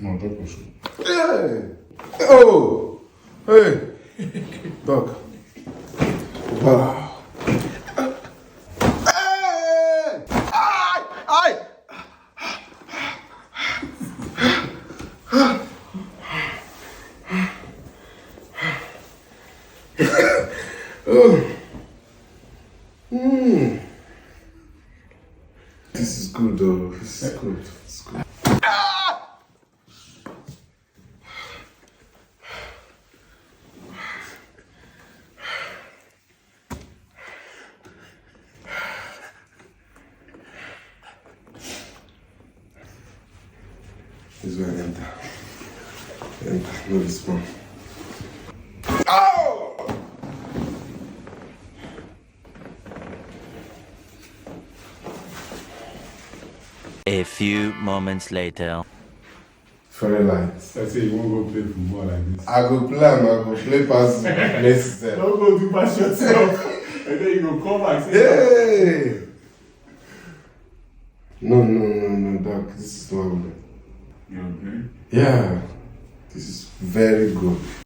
No, don't push. Hey! Oh! Hey! Dog. Wow. Hey! Ay! Ay! Oh. This is good though. This is good. It's good. This is where I enter. Enter. No response. Oh! A few moments later. Very light. I say you won't go play football like this. I go play, I go play pass places there. Don't go do pass yourself. And then you go come back and say, Hey! No, dog. This is not good. you okay? Yeah. This is very good.